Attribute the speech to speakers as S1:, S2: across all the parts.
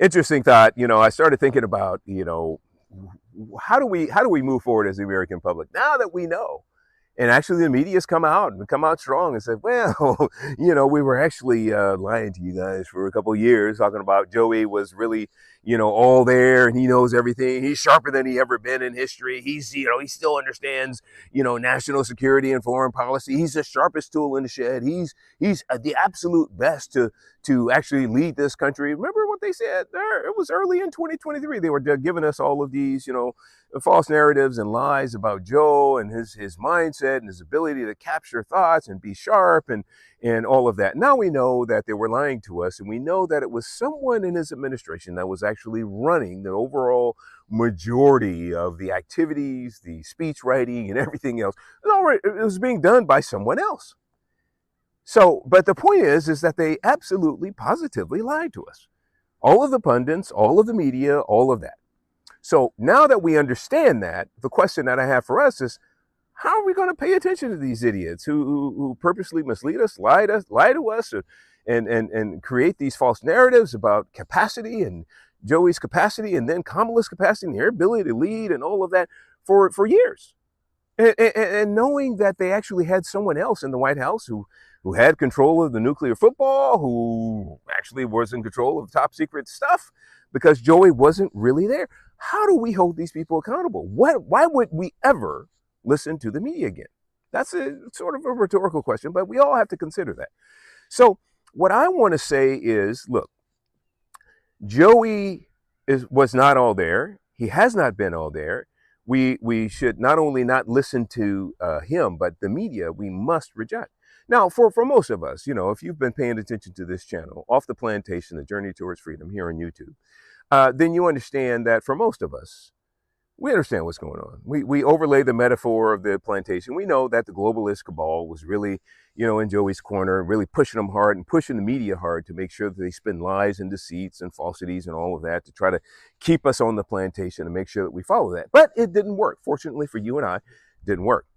S1: Interesting thought. I started thinking about, how do we move forward as the American public now that we know. And actually, the media's come out strong and said, well, we were actually lying to you guys for a couple of years, talking about Joey was really, all there and he knows everything. He's sharper than he ever been in history. He still understands, national security and foreign policy. He's the sharpest tool in the shed. He's the absolute best to actually lead this country. Remember what they said there? It was early in 2023. They were giving us all of these, false narratives and lies about Joe and his mindset and his ability to capture thoughts and be sharp and all of that. Now we know that they were lying to us, and we know that it was someone in his administration that was actually running the overall majority of the activities, the speech writing, and everything else. It was being done by someone else. So, but the point is that they absolutely, positively lied to us. All of the pundits, all of the media, all of that. So now that we understand that, the question that I have for us is, how are we going to pay attention to these idiots who purposely mislead us, lie to us, and create these false narratives about capacity and Joey's capacity and then Kamala's capacity and their ability to lead and all of that for years? And knowing that they actually had someone else in the White House who had control of the nuclear football, who actually was in control of top secret stuff because Joey wasn't really there. How do we hold these people accountable? Why would we ever listen to the media again? That's a sort of a rhetorical question, but we all have to consider that. So what I want to say is, look, Joey was not all there. He has not been all there. We should not only not listen to him, but the media we must reject. Now, for most of us, if you've been paying attention to this channel, Off the Plantation, The Journey Towards Freedom here on YouTube, then you understand that for most of us, we understand what's going on. We overlay the metaphor of the plantation. We know that the globalist cabal was really, in Joey's corner, really pushing them hard and pushing the media hard to make sure that they spin lies and deceits and falsities and all of that to try to keep us on the plantation and make sure that we follow that. But it didn't work. Fortunately for you and I, it didn't work.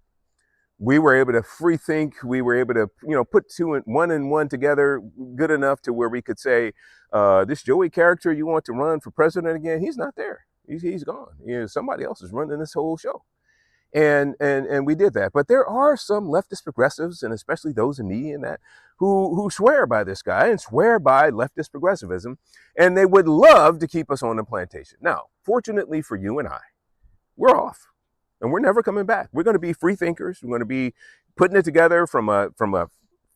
S1: We were able to free think. We were able to, put one and one together good enough to where we could say, this Joey character you want to run for president again, he's not there. He's gone. Somebody else is running this whole show. And we did that. But there are some leftist progressives, and especially those in media and that, who swear by this guy and swear by leftist progressivism, and they would love to keep us on the plantation. Now, fortunately for you and I, we're off. And we're never coming back. We're going to be free thinkers. We're going to be putting it together from a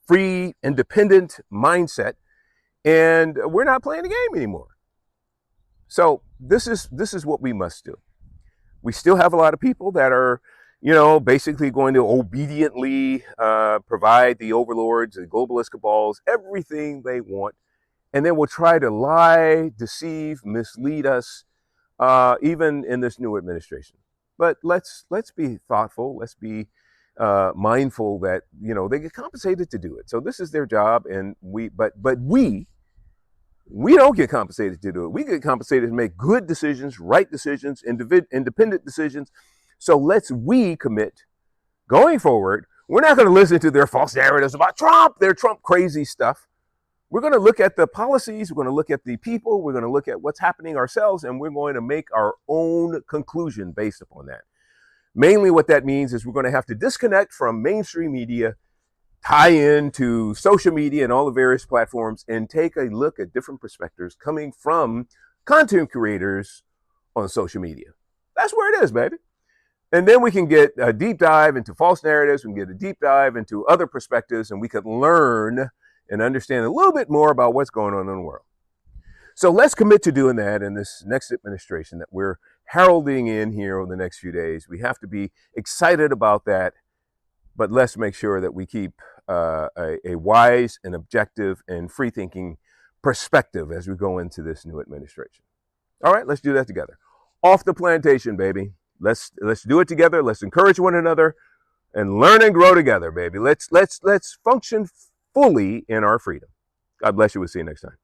S1: free, independent mindset, and we're not playing the game anymore. So this is what we must do. We still have a lot of people that are, basically going to obediently provide the overlords, the globalist cabals, everything they want, and then will try to lie, deceive, mislead us, even in this new administration. But let's be thoughtful. Let's be mindful that they get compensated to do it. So this is their job, and we don't get compensated to do it. We get compensated to make good decisions, right decisions, independent decisions. So we commit going forward. We're not going to listen to their false narratives about Trump, their Trump crazy stuff. We're going to look at the policies, we're going to look at the people, we're going to look at what's happening ourselves, and we're going to make our own conclusion based upon that. Mainly what that means is we're going to have to disconnect from mainstream media, tie into social media and all the various platforms, and take a look at different perspectives coming from content creators on social media. That's where it is, baby. And then we can get a deep dive into false narratives, we can get a deep dive into other perspectives, and we can learn and understand a little bit more about what's going on in the world. So let's commit to doing that in this next administration that we're heralding in here over the next few days. We have to be excited about that, but let's make sure that we keep a wise and objective and free-thinking perspective as we go into this new administration. All right, let's do that together. Off the plantation, baby. Let's do it together. Let's encourage one another and learn and grow together, baby. Let's function fully in our freedom. God bless you. We'll see you next time.